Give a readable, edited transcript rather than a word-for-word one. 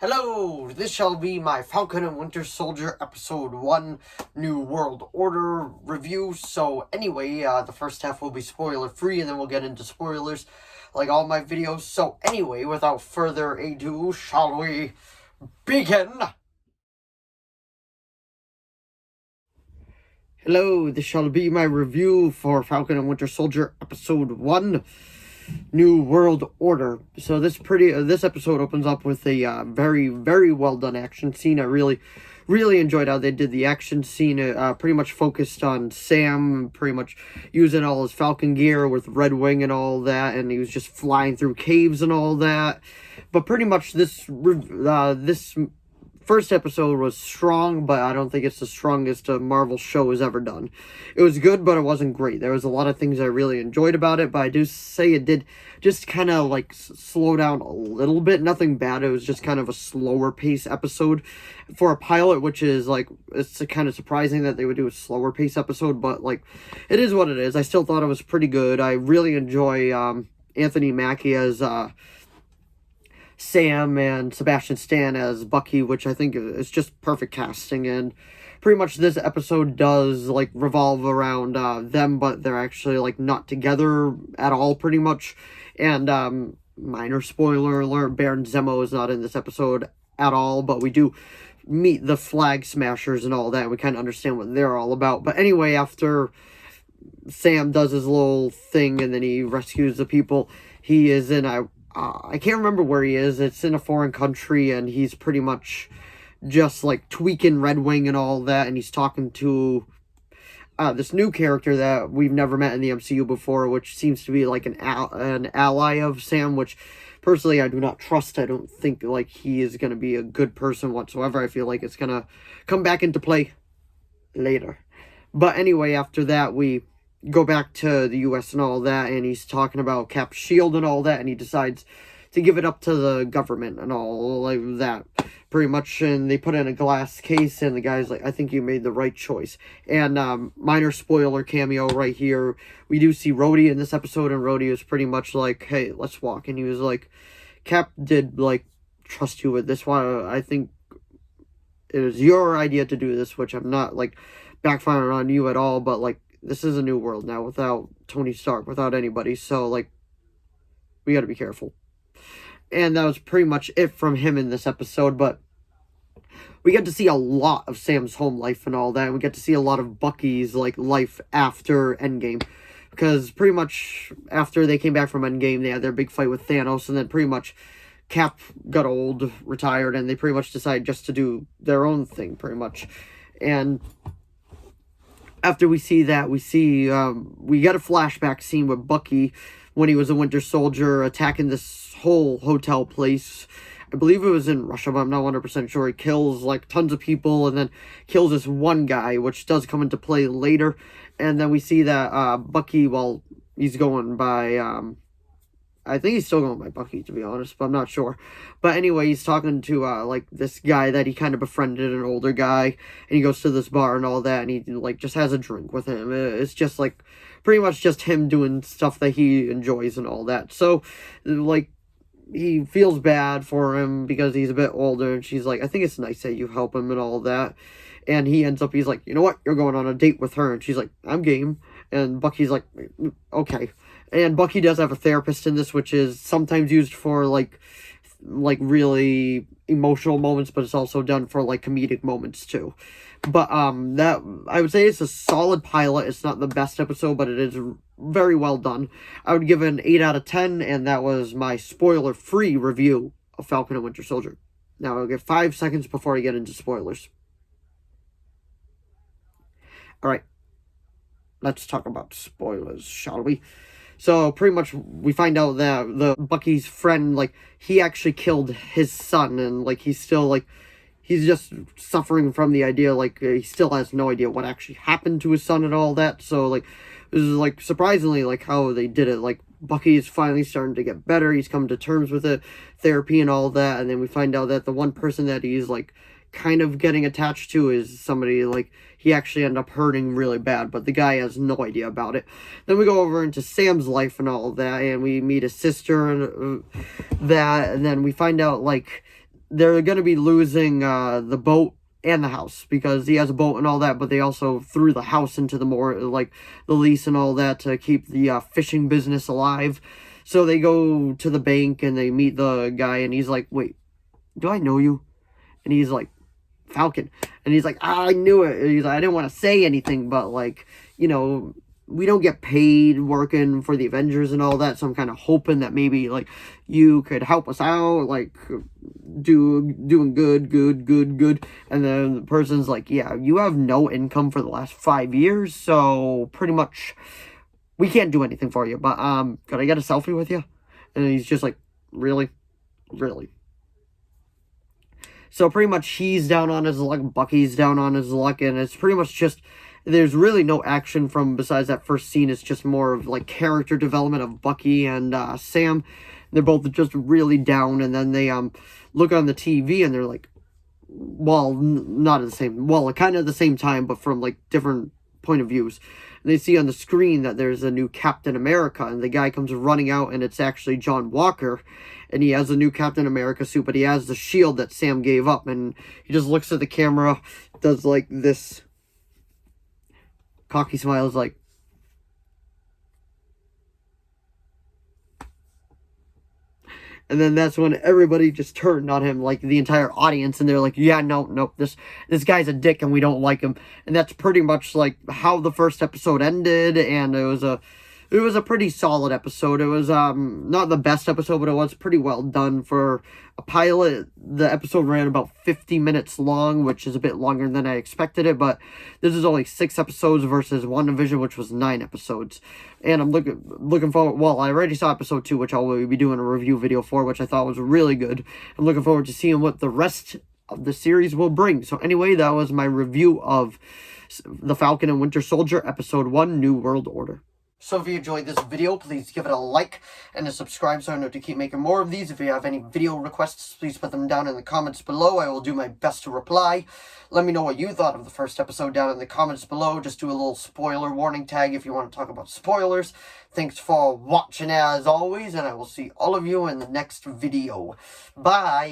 Hello, this shall be my Falcon and Winter Soldier Episode 1 New World Order review. So anyway, the first half will be spoiler-free, and then we'll get into spoilers like all my videos. So anyway, without further ado, shall we begin? Hello, this shall be my review for Falcon and Winter Soldier Episode 1 New World Order. So this episode opens up with a very well done action scene. I really enjoyed how they did the action scene. Pretty much focused on Sam, pretty much using all his Falcon gear with Red Wing and all that, and he was just flying through caves and all that. But pretty much this first episode was strong, but I don't think it's the strongest a Marvel show has ever done. It was good, but it wasn't great. There was a lot of things I really enjoyed about it, but I do say it did just kind of like slow down a little bit. Nothing bad. It was just kind of a slower pace episode for a pilot, which is like, it's kind of surprising that they would do a slower pace episode, but like, it is what it is. I still thought it was pretty good. I really enjoy Anthony Mackie as Sam and Sebastian Stan as Bucky, which I think is just perfect casting. And pretty much this episode does like revolve around them, but they're actually like not together at all, pretty much. And minor spoiler alert, Baron Zemo is not in this episode at all, but we do meet the Flag Smashers and all that. We kind of understand what they're all about. But anyway, after Sam does his little thing and then he rescues the people, he is in I can't remember where he is. It's in a foreign country, and he's pretty much just, like, tweaking Red Wing and all that, and he's talking to this new character that we've never met in the MCU before, which seems to be, like, an ally of Sam, which, personally, I do not trust. I don't think, like, he is going to be a good person whatsoever. I feel like it's going to come back into play later. But anyway, after that, we go back to the U.S. and all that, and he's talking about Cap's shield and all that, and he decides to give it up to the government and all like that, pretty much. And they put in a glass case, and the guy's like, I think you made the right choice. And minor spoiler cameo right here, we do see Rhodey in this episode, and Rhodey is pretty much like, hey, let's walk. And he was like, Cap did like trust you with this one. I think it was your idea to do this, which I'm not like backfiring on you at all, but like, this is a new world now without Tony Stark, without anybody, so, like, we gotta be careful. And that was pretty much it from him in this episode, but we get to see a lot of Sam's home life and all that, and we get to see a lot of Bucky's, like, life after Endgame, because pretty much after they came back from Endgame, they had their big fight with Thanos, and then pretty much Cap got old, retired, and they pretty much decided just to do their own thing, pretty much. And after we see that, we got a flashback scene with Bucky when he was a Winter Soldier attacking this whole hotel place. I believe it was in Russia, but I'm not 100% sure. He kills, like, tons of people and then kills this one guy, which does come into play later. And then we see that Bucky, well, he's going by, I think he's still going by Bucky, to be honest, but I'm not sure. But anyway, he's talking to, like, this guy that he kind of befriended, an older guy, and he goes to this bar and all that, and he, like, just has a drink with him. It's just, like, pretty much just him doing stuff that he enjoys and all that. So, like, he feels bad for him because he's a bit older, and she's like, I think it's nice that you help him and all that. And he ends up, he's like, you know what, you're going on a date with her. And she's like, I'm game. And Bucky's like, okay. And Bucky does have a therapist in this, which is sometimes used for, like really emotional moments, but it's also done for, like, comedic moments, too. But, that, I would say it's a solid pilot. It's not the best episode, but it is very well done. I would give it an 8 out of 10, and that was my spoiler-free review of Falcon and Winter Soldier. Now, I'll give 5 seconds before I get into spoilers. Alright, let's talk about spoilers, shall we? So, pretty much, we find out that the Bucky's friend, like, he actually killed his son, and, like, he's still, like, he's just suffering from the idea, like, he still has no idea what actually happened to his son and all that. So, like, this is, like, surprisingly, like, how they did it. Like, Bucky is finally starting to get better, he's come to terms with it, therapy and all that, and then we find out that the one person that he's, like, kind of getting attached to is somebody, like, he actually ended up hurting really bad, but the guy has no idea about it. Then we go over into Sam's life and all that, and we meet his sister and that, and then we find out, like, they're going to be losing the boat and the house, because he has a boat and all that, but they also threw the house into the the lease and all that to keep the fishing business alive. So they go to the bank and they meet the guy, and he's like, wait, do I know you? And he's like, Falcon. And he's like, I knew it. He's like, I didn't want to say anything, but like, you know, we don't get paid working for the Avengers and all that, so I'm kind of hoping that maybe like you could help us out, like doing good. And then the person's like, yeah, you have no income for the last 5 years, so pretty much we can't do anything for you, but could I get a selfie with you? And he's just like, really? So pretty much he's down on his luck, Bucky's down on his luck, and it's pretty much just, there's really no action from besides that first scene. It's just more of like character development of Bucky and Sam. They're both just really down, and then they look on the TV and they're like, well, not at the same, well, kind of at the same time, but from like different point of views. And they see on the screen that there's a new Captain America, and the guy comes running out, and it's actually John Walker, and he has a new Captain America suit, but he has the shield that Sam gave up, and he just looks at the camera, does like this cocky smile, is like, and then that's when everybody just turned on him, like the entire audience, and they're like, yeah, no, this guy's a dick and we don't like him. And that's pretty much like how the first episode ended, and it was a pretty solid episode. It was not the best episode, but it was pretty well done for a pilot. The episode ran about 50 minutes long, which is a bit longer than I expected it, but this is only 6 episodes versus WandaVision, which was 9 episodes. And I'm looking forward, well, I already saw episode 2, which I'll be doing a review video for, which I thought was really good. I'm looking forward to seeing what the rest of the series will bring. So anyway, that was my review of The Falcon and Winter Soldier, episode 1, New World Order. So if you enjoyed this video, please give it a like and a subscribe so I know to keep making more of these. If you have any video requests, please put them down in the comments below. I will do my best to reply. Let me know what you thought of the first episode down in the comments below. Just do a little spoiler warning tag if you want to talk about spoilers. Thanks for watching as always, and I will see all of you in the next video. Bye!